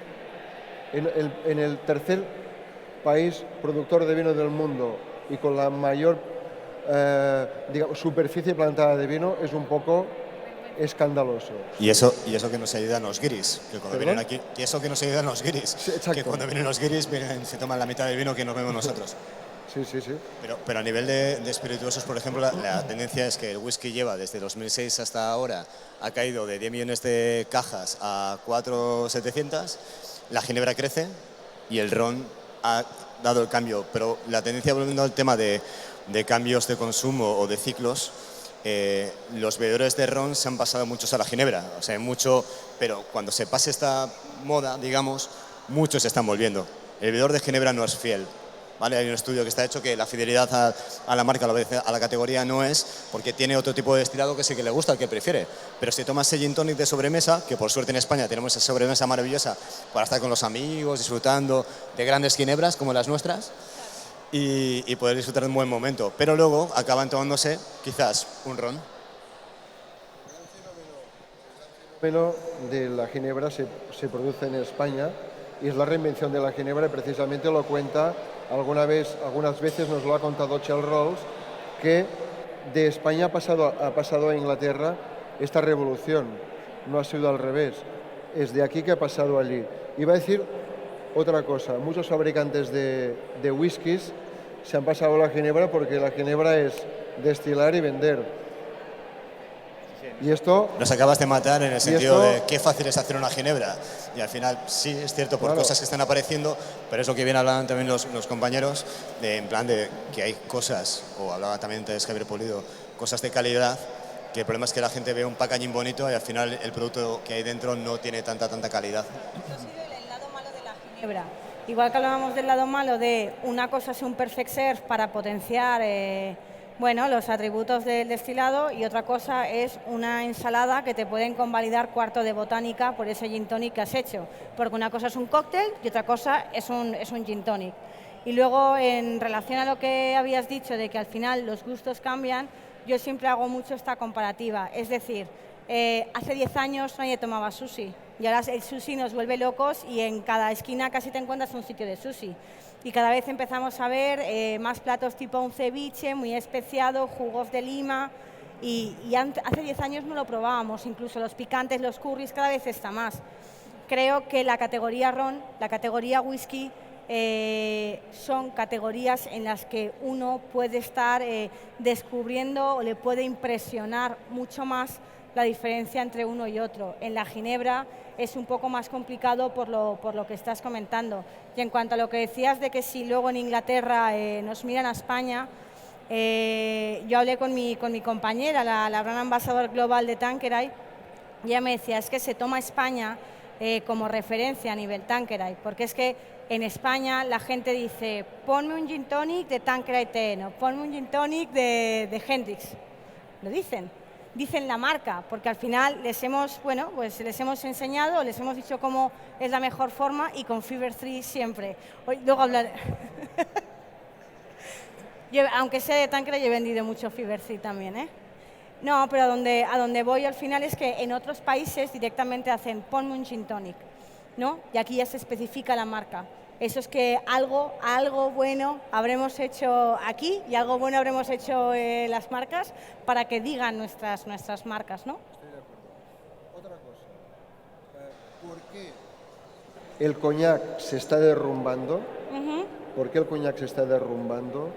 A: en el tercer país productor de vino del mundo y con la mayor superficie plantada de vino. Es un poco escandaloso.
D: Y eso que nos ayudan los guiris, que cuando vienen aquí, y eso que nos ayudan los guiris, sí, que cuando vienen los guiris se toman la mitad del vino que nos vemos nosotros.
A: Sí.
D: Pero a nivel de espirituosos, por ejemplo, la tendencia es que el whisky lleva desde 2006 hasta ahora, ha caído de 10 millones de cajas a 4.700, la ginebra crece y el ron ha dado el cambio. Pero la tendencia, volviendo al tema de cambios de consumo o de ciclos, los bebedores de ron se han pasado muchos a la ginebra, o sea, pero cuando se pase esta moda, digamos, muchos se están volviendo. El bebedor de ginebra no es fiel, ¿vale? Hay un estudio que está hecho que la fidelidad a la marca, a la categoría, no es porque tiene otro tipo de destilado que sí que le gusta, el que prefiere. Pero si tomas ese gin tonic de sobremesa, que por suerte en España tenemos esa sobremesa maravillosa para estar con los amigos, disfrutando de grandes ginebras como las nuestras, y poder disfrutar de un buen momento. Pero luego acaban tomándose quizás un ron.
A: El fenómeno de la ginebra se produce en España y es la reinvención de la ginebra, y precisamente lo cuenta algunas veces nos lo ha contado Charles Rawls, que de España ha pasado a Inglaterra esta revolución. No ha sido al revés, es de aquí que ha pasado allí. Iba a decir otra cosa, muchos fabricantes de whiskies se han pasado a la ginebra porque la ginebra es destilar y vender. Y esto
D: nos acabas de matar en el sentido de qué fácil es hacer una ginebra. Y al final sí, es cierto, por cosas que están apareciendo, pero es lo que bien hablaban también los compañeros, en plan de que hay cosas, o hablaba también antes Javier Pulido, cosas de calidad, que el problema es que la gente ve un packaging bonito y al final el producto que hay dentro no tiene tanta calidad.
C: Esto ha sido el lado malo de la ginebra. Igual que hablábamos del lado malo de una cosa es un perfect serve para potenciar los atributos del destilado, y otra cosa es una ensalada que te pueden convalidar cuarto de botánica por ese gin tonic que has hecho, porque una cosa es un cóctel y otra cosa es un gin tonic. Y luego, en relación a lo que habías dicho de que al final los gustos cambian, yo siempre hago mucho esta comparativa, es decir, hace 10 años nadie tomaba sushi y ahora el sushi nos vuelve locos y en cada esquina casi te encuentras un sitio de sushi. Y cada vez empezamos a ver más platos tipo un ceviche, muy especiado, jugos de lima, y hace 10 años no lo probábamos, incluso los picantes, los curries, cada vez está más. Creo que la categoría ron, la categoría whisky, son categorías en las que uno puede estar descubriendo o le puede impresionar mucho más la diferencia entre uno y otro. En la ginebra es un poco más complicado por lo que estás comentando. Y en cuanto a lo que decías de que si luego en Inglaterra nos miran a España, yo hablé con mi compañera, la Brand Ambassador Global de Tanqueray, y ella me decía, es que se toma España como referencia a nivel Tanqueray, porque es que en España la gente dice, ponme un gin tonic de Tanqueray TN, o ponme un gin tonic de Hendrix. Lo dicen la marca, porque al final les hemos, bueno, pues les hemos enseñado, les hemos dicho cómo es la mejor forma y con Fever 3 siempre. Luego hablaré. Aunque sea de Tanqueray, he vendido mucho Fever 3 también, ¿eh? No, pero a donde voy al final es que en otros países directamente hacen ponme un gin tonic, ¿no? Y aquí ya se especifica la marca. Eso es que algo bueno habremos hecho aquí y algo bueno habremos hecho las marcas para que digan nuestras marcas, ¿no?
A: Estoy de acuerdo. Otra cosa, ¿por qué el coñac se está derrumbando? ¿Por qué el coñac se está derrumbando?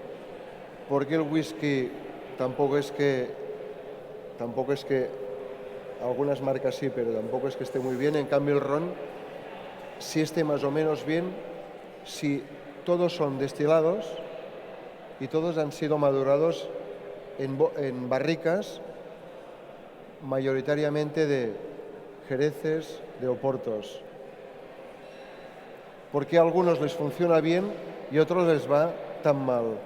A: ¿Por qué el whisky tampoco es que algunas marcas sí, pero tampoco es que esté muy bien? En cambio el ron sí esté más o menos bien, si todos son destilados y todos han sido madurados en barricas mayoritariamente de jereces, de oportos. ¿Por qué a algunos les funciona bien y a otros les va tan mal?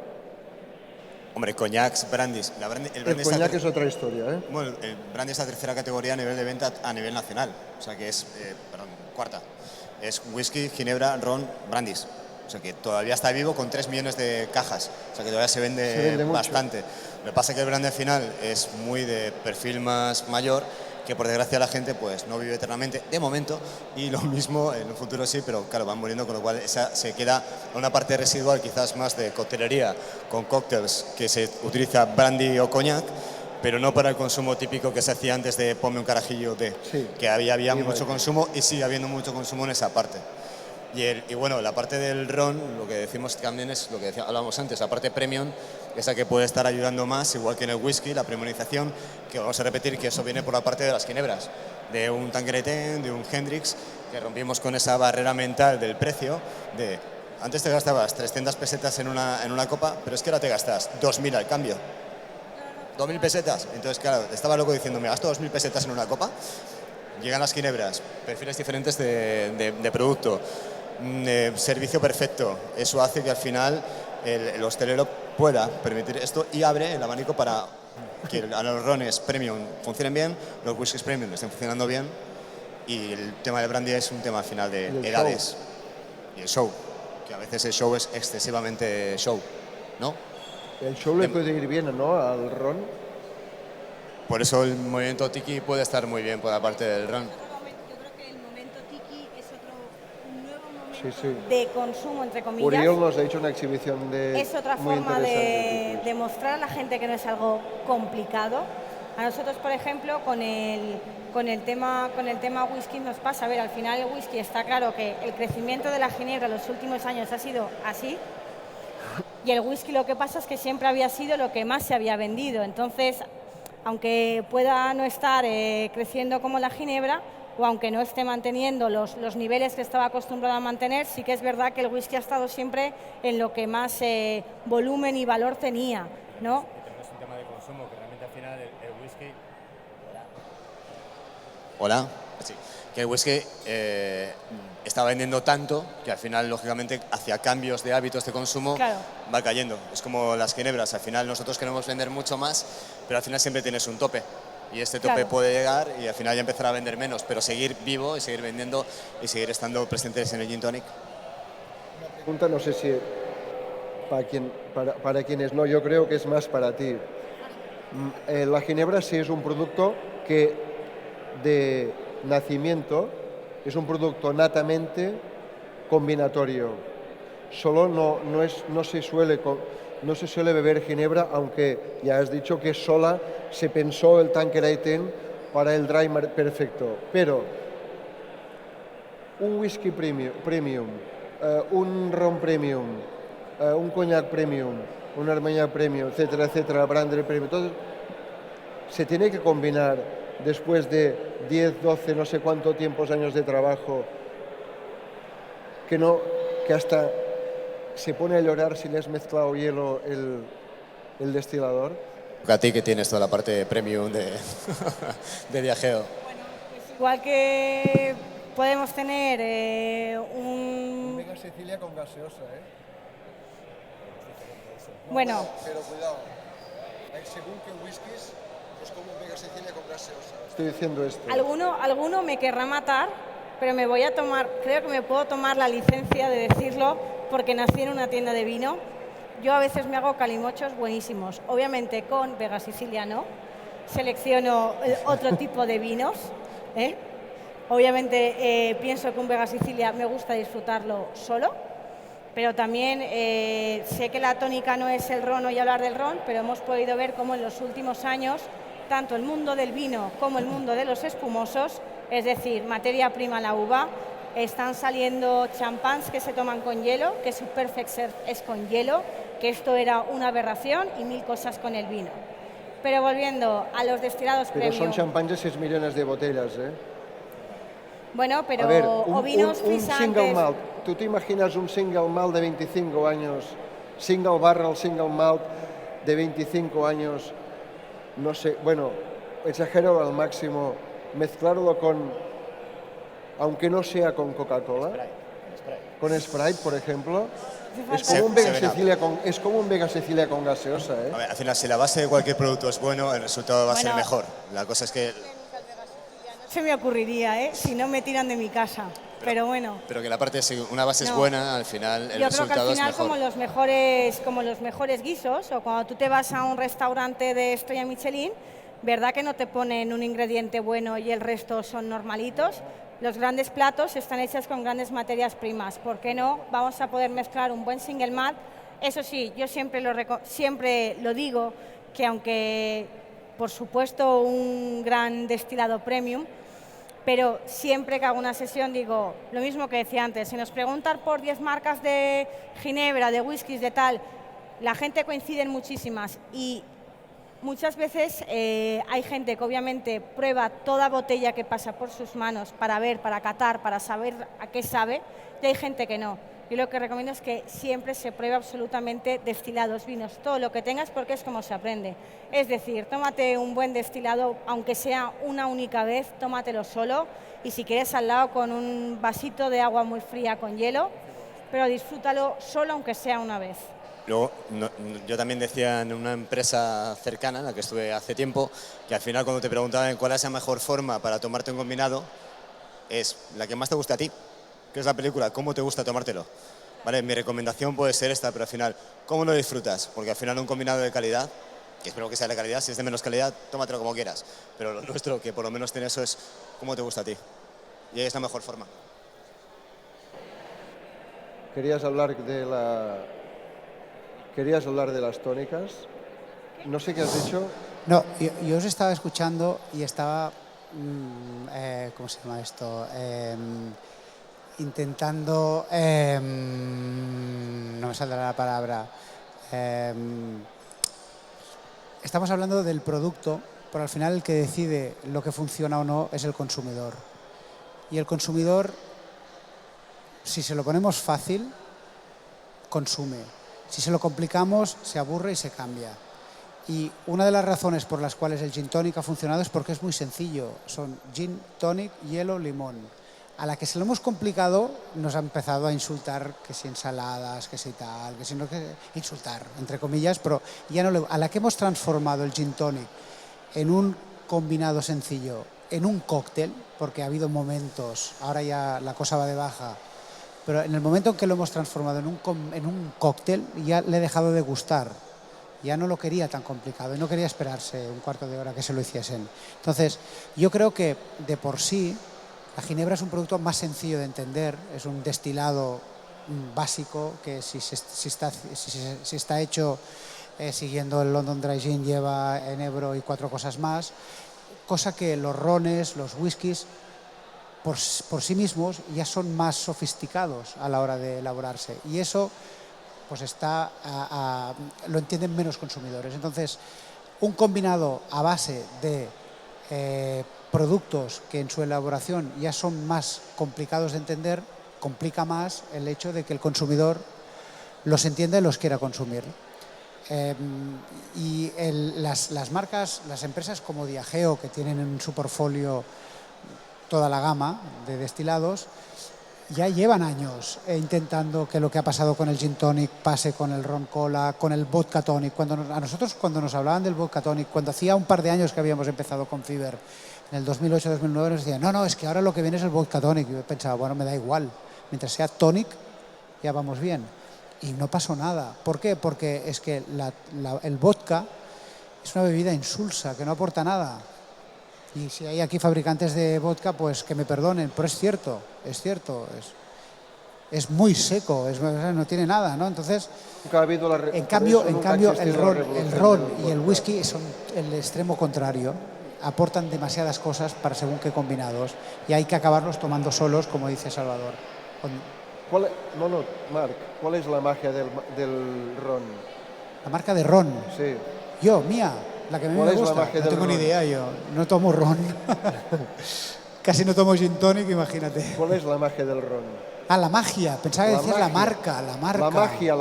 D: Hombre, coñacs, brandis.
A: El coñac es otra historia, ¿eh?
D: Bueno, el brandy es la tercera categoría a nivel de venta a nivel nacional, o sea que es, cuarta. Es whisky, ginebra, ron, brandis. O sea que todavía está vivo con 3 millones de cajas, o sea que todavía se vende bastante. Lo que pasa es que el brandy al final es muy de perfil más mayor, que por desgracia la gente pues no vive eternamente de momento, y lo mismo en un futuro sí, pero claro, van muriendo, con lo cual esa se queda una parte residual quizás más de coctelería con cócteles que se utiliza brandy o coñac, pero no para el consumo típico que se hacía antes de ponme un carajillo de,
A: sí,
D: que había mucho consumo y sigue habiendo mucho consumo en esa parte. Y bueno, la parte del ron, lo que decimos también es lo que hablábamos antes, la parte premium, esa que puede estar ayudando más, igual que en el whisky, la premiumización, que vamos a repetir que eso viene por la parte de las ginebras, de un Tanqueray TN, de un Hendrix, que rompimos con esa barrera mental del precio, de antes te gastabas 300 pesetas en una copa, pero es que ahora te gastas 2.000 al cambio. 2.000 pesetas. Entonces, claro, estaba loco diciendo, me gasto 2.000 pesetas en una copa. Llegan las ginebras, perfiles diferentes de producto, servicio perfecto. Eso hace que al final el hostelero pueda permitir esto y abre el abanico para que a los rones premium funcionen bien, los whiskies premium estén funcionando bien, y el tema del brandy es un tema al final de edades y el show, que a veces el show es excesivamente show, ¿no?
A: El show le puede ir bien, ¿no?, al ron.
D: Por eso el movimiento tiki puede estar muy bien por la parte del ron.
C: Yo creo que el momento tiki es un nuevo momento
A: Sí.
C: de consumo, entre comillas.
A: Uriel nos ha hecho una exhibición de
C: Es otra
A: muy
C: forma
A: interesante.
C: de mostrar a la gente que no es algo complicado. A nosotros, por ejemplo, con el tema whisky nos pasa. A ver, al final el whisky está claro que el crecimiento de la ginebra en los últimos años ha sido así. Y el whisky lo que pasa es que siempre había sido lo que más se había vendido. Entonces, aunque pueda no estar creciendo como la ginebra, o aunque no esté manteniendo los niveles que estaba acostumbrado a mantener, sí que es verdad que el whisky ha estado siempre en lo que más volumen y valor tenía, ¿no?
D: Es un tema de consumo, que realmente al final el whisky... Hola. Sí. Que el whisky está vendiendo tanto que al final, lógicamente, hacia cambios de hábitos de consumo,
C: claro,
D: va cayendo. Es como las ginebras, al final nosotros queremos vender mucho más, pero al final siempre tienes un tope. Y este tope
C: claro,
D: puede llegar y al final ya empezar a vender menos, pero seguir vivo y seguir vendiendo y seguir estando presentes en el gin tonic.
A: Una pregunta, no sé si para quienes no, yo creo que es más para ti. La ginebra sí es un producto que de nacimiento es un producto natamente combinatorio. Solo no se suele beber ginebra, aunque ya has dicho que sola se pensó el Tanqueray TN para el dry perfecto. Pero un whisky premium, un ron premium, un coñac premium, un armagnac premium, etcétera, etcétera, brandy premium, todo se tiene que combinar después de 10, 12, no sé cuántos años de trabajo, que hasta se pone a llorar si le has mezclado hielo el destilador.
D: A ti que tienes toda la parte premium de viajeo.
C: Igual que podemos tener un...
A: Vega Sicilia con gaseosa, ¿eh?
C: Bueno,
A: Pero cuidado, según qué whiskies, es como un Vega Sicilia con gaseosa. Estoy diciendo esto.
C: alguno me querrá matar, pero me voy a tomar, creo que me puedo tomar la licencia de decirlo porque nací en una tienda de vino. Yo a veces me hago calimochos buenísimos, obviamente con Vega Sicilia no, selecciono otro tipo de vinos, ¿eh? Obviamente pienso que un Vega Sicilia me gusta disfrutarlo solo, pero también sé que la tónica no es el ron, hoy hablar del ron, pero hemos podido ver cómo en los últimos años tanto el mundo del vino como el mundo de los espumosos, es decir, materia prima la uva, están saliendo champáns que se toman con hielo, que su Perfect Serve es con hielo, que esto era una aberración y mil cosas con el vino. Pero volviendo a los destilados
A: Pero
C: premium.
A: son champán de 6 millones de botellas, ¿eh?
C: Bueno, pero
A: A ver,
C: o vinos
A: un
C: frisantes.
A: single malt. ¿Tú te imaginas un single malt de 25 años, single barrel, single malt de 25 años, no sé, bueno, exagero al máximo, mezclarlo con, aunque no sea con Coca-Cola, con Sprite, por ejemplo? Es como un Vega Sicilia con gaseosa, ¿eh?
D: A ver, al final, si la base de cualquier producto es bueno, el resultado va a ser mejor. La cosa es que...
C: No se me ocurriría, ¿eh? Si no me tiran de mi casa. Pero bueno.
D: Pero que la parte, si una base es buena, al final el
C: Yo creo que
D: resultado
C: al final,
D: es mejor.
C: como los mejores guisos, o cuando tú te vas a un restaurante de estrella Michelin, ¿verdad que no te ponen un ingrediente bueno y el resto son normalitos? Los grandes platos están hechos con grandes materias primas. ¿Por qué no vamos a poder mezclar un buen single malt? Eso sí, yo siempre lo digo, que aunque, por supuesto, un gran destilado premium, pero siempre que hago una sesión digo, lo mismo que decía antes, si nos preguntan por 10 marcas de ginebra, de whiskies, de tal, la gente coincide en muchísimas y muchas veces hay gente que obviamente prueba toda botella que pasa por sus manos para ver, para catar, para saber a qué sabe, y hay gente que no. Yo lo que recomiendo es que siempre se pruebe absolutamente destilados, vinos, todo lo que tengas, porque es como se aprende. Es decir, tómate un buen destilado, aunque sea una única vez, tómatelo solo, y si quieres al lado con un vasito de agua muy fría con hielo, pero disfrútalo solo aunque sea una vez.
D: Luego, yo también decía en una empresa cercana, en la que estuve hace tiempo, que al final cuando te preguntaban cuál es la mejor forma para tomarte un combinado, es la que más te guste a ti, que es la película, cómo te gusta tomártelo. Vale, mi recomendación puede ser esta, pero al final, ¿cómo lo disfrutas? Porque al final un combinado de calidad, que espero que sea de calidad, si es de menos calidad, tómatelo como quieras. Pero lo nuestro, que por lo menos tiene eso, es cómo te gusta a ti. Y ahí es la mejor forma.
A: Querías hablar de las tónicas. No sé qué has dicho.
B: No, yo os estaba escuchando y estaba, ¿cómo se llama esto? Intentando, no me saldrá la palabra, estamos hablando del producto, pero al final el que decide lo que funciona o no es el consumidor. Y el consumidor, si se lo ponemos fácil, consume. Si se lo complicamos, se aburre y se cambia. Y una de las razones por las cuales el gin tonic ha funcionado es porque es muy sencillo. Son gin, tonic, hielo, limón. A la que se lo hemos complicado nos ha empezado a insultar, que si ensaladas, que si tal, que si no, que insultar, entre comillas, pero ya no a la que hemos transformado el gin tonic en un combinado sencillo, en un cóctel, porque ha habido momentos, ahora ya la cosa va de baja, pero en el momento en que lo hemos transformado en un cóctel, ya le he dejado de gustar. Ya no lo quería tan complicado y no quería esperarse un cuarto de hora que se lo hiciesen. Entonces, yo creo que de por sí la ginebra es un producto más sencillo de entender, es un destilado básico que si está hecho siguiendo el London Dry Gin lleva enebro y 4 cosas más, cosa que los rones, los whiskies por sí mismos ya son más sofisticados a la hora de elaborarse y eso pues lo entienden menos consumidores. Entonces, un combinado a base de productos que en su elaboración ya son más complicados de entender, complica más el hecho de que el consumidor los entienda y los quiera consumir. Y las marcas, las empresas como Diageo, que tienen en su portfolio toda la gama de destilados, ya llevan años intentando que lo que ha pasado con el gin tonic pase con el ron cola, con el vodka tonic. A nosotros, cuando nos hablaban del vodka tonic, cuando hacía un par de años que habíamos empezado con Fever, en el 2008-2009, nos decían, no, es que ahora lo que viene es el vodka tonic. Y yo pensaba, bueno, me da igual, mientras sea tonic ya vamos bien. Y no pasó nada. ¿Por qué? Porque es que el vodka es una bebida insulsa, que no aporta nada. Y si hay aquí fabricantes de vodka, pues que me perdonen, pero es cierto, es muy seco, no tiene nada, ¿no? Entonces,
A: Nunca ha habido
B: en cambio
A: existido
B: el
A: la
B: ron
A: revolución
B: y
A: del
B: el
A: vodka.
B: whisky son el extremo contrario. Aportan demasiadas cosas para según qué combinados y hay que acabarlos tomando solos, como dice Salvador.
A: Marc, ¿cuál es la magia del ron?
B: La marca de ron,
A: Sí.
B: mía, la que a mí
A: ¿Cuál
B: me
A: es la
B: gusta,
A: magia
B: no
A: del
B: tengo ni
A: ron?
B: idea yo, no tomo ron, casi no tomo gin tonic, imagínate.
A: ¿Cuál es la magia del ron?
B: Ah, la magia, pensaba que decías la marca.
A: La magia.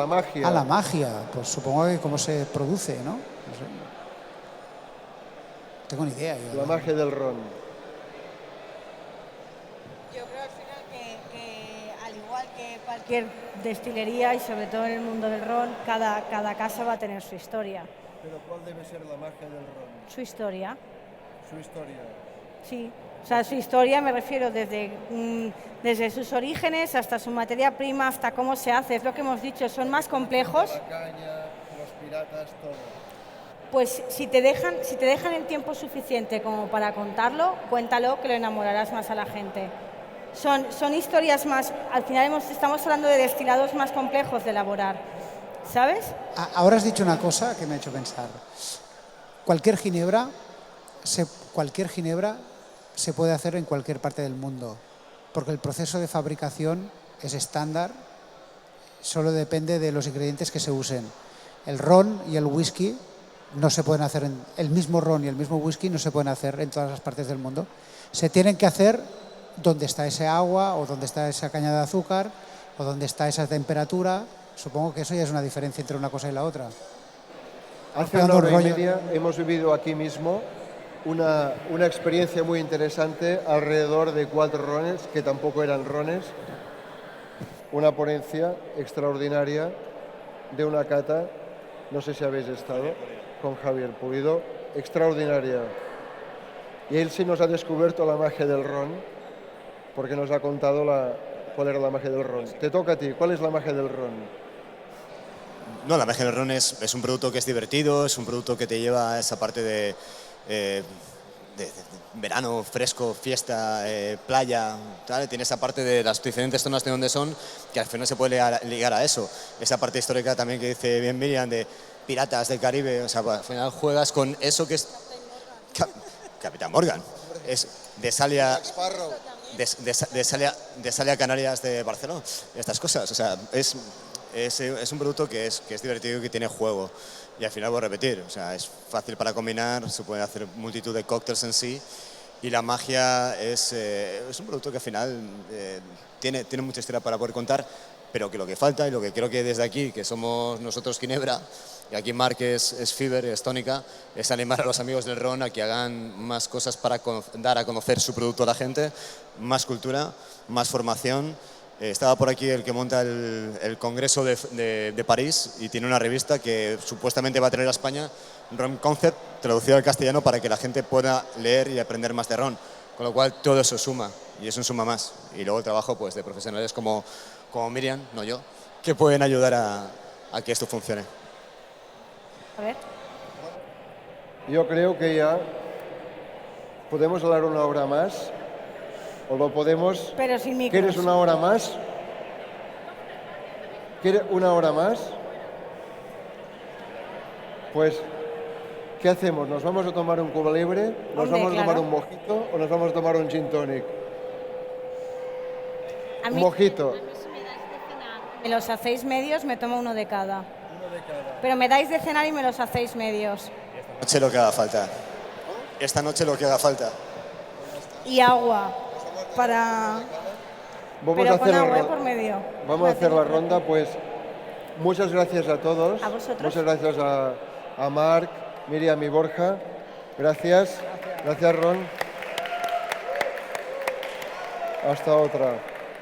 B: Ah, la magia, pues supongo que cómo se produce, ¿no? No sé. No tengo ni idea yo.
A: La magia del ron.
C: Yo creo al final que al igual que cualquier destilería y sobre todo en el mundo del ron, cada casa va a tener su historia.
A: Pero ¿cuál debe ser la magia del ron?
C: Su historia,
A: Su historia.
C: sí. O sea, su historia me refiero desde sus orígenes hasta su materia prima, hasta cómo se hace. Es lo que hemos dicho, son más complejos.
A: La caña, los piratas, todo.
C: Pues si te dejan el tiempo suficiente como para contarlo, cuéntalo, que lo enamorarás más a la gente. Son historias más, al final estamos hablando de destilados más complejos de elaborar, ¿sabes?
B: Ahora has dicho una cosa que me ha hecho pensar. Cualquier ginebra se puede hacer en cualquier parte del mundo, porque el proceso de fabricación es estándar, solo depende de los ingredientes que se usen. El ron y el whisky no se pueden hacer, el mismo ron y el mismo whisky no se pueden hacer en todas las partes del mundo. Se tienen que hacer donde está ese agua o donde está esa caña de azúcar o donde está esa temperatura. Supongo que eso ya es una diferencia entre una cosa y la otra.
A: Hace una hora y media hemos vivido aquí mismo una experiencia muy interesante alrededor de 4 rones, que tampoco eran rones. Una ponencia extraordinaria de una cata, no sé si habéis estado, con Javier Pulido, extraordinaria. Y él sí nos ha descubierto la magia del ron, porque nos ha contado cuál era la magia del ron. Te toca a ti, ¿cuál es la magia del ron?
D: No, la magia del ron es un producto que es divertido, es un producto que te lleva a esa parte de verano, fresco, fiesta, playa, ¿vale? Tiene esa parte de las diferentes zonas de donde son, que al final se puede ligar a eso. Esa parte histórica también que dice bien Miriam, de piratas del Caribe, o sea, al final juegas con eso que es... Capitán Morgan. Es de Salia... De Salia Canarias de Barcelona, estas cosas, o sea, es un producto que es divertido y que tiene juego. Y al final voy a repetir, o sea, es fácil para combinar, se pueden hacer multitud de cócteles en sí y la magia es un producto que al final tiene mucha historia para poder contar, pero que lo que falta y lo que creo que desde aquí, que somos nosotros Ginebra, y aquí Marc es Fever, es tónica, es animar a los amigos del ron a que hagan más cosas para dar a conocer su producto a la gente, más cultura, más formación. Estaba por aquí el que monta el Congreso de París y tiene una revista que supuestamente va a traer a España Ron Concept, traducido al castellano para que la gente pueda leer y aprender más de ron. Con lo cual todo eso suma y es un suma más. Y luego el trabajo pues, de profesionales como Miriam, no yo, que pueden ayudar a que esto funcione.
C: A ver.
A: Yo creo que ya podemos hablar una hora más. ¿O lo podemos?
C: Pero sin micros.
A: ¿Quieres una hora más? ¿Quieres una hora más? Pues, ¿qué hacemos? ¿Nos vamos a tomar un Cuba Libre? ¿Nos
C: Hombre,
A: vamos a tomar
C: claro.
A: un mojito? ¿O nos vamos a tomar un gin tonic?
C: A
A: Un
C: mí,
A: mojito.
C: si me dais de cenar, me los hacéis medios, me tomo uno de cada. Pero me dais de cenar y me los hacéis medios.
D: Esta noche lo que haga falta. Esta noche lo que haga falta.
C: Y agua. Pero
A: Vamos a hacer
C: con agua
A: la
C: por medio.
A: Vamos a hacer la ronda, pues Muchas gracias a todos.
C: A vosotros.
A: Muchas gracias a Marc, Miriam y Borja. Gracias. Gracias, Ron. Hasta otra.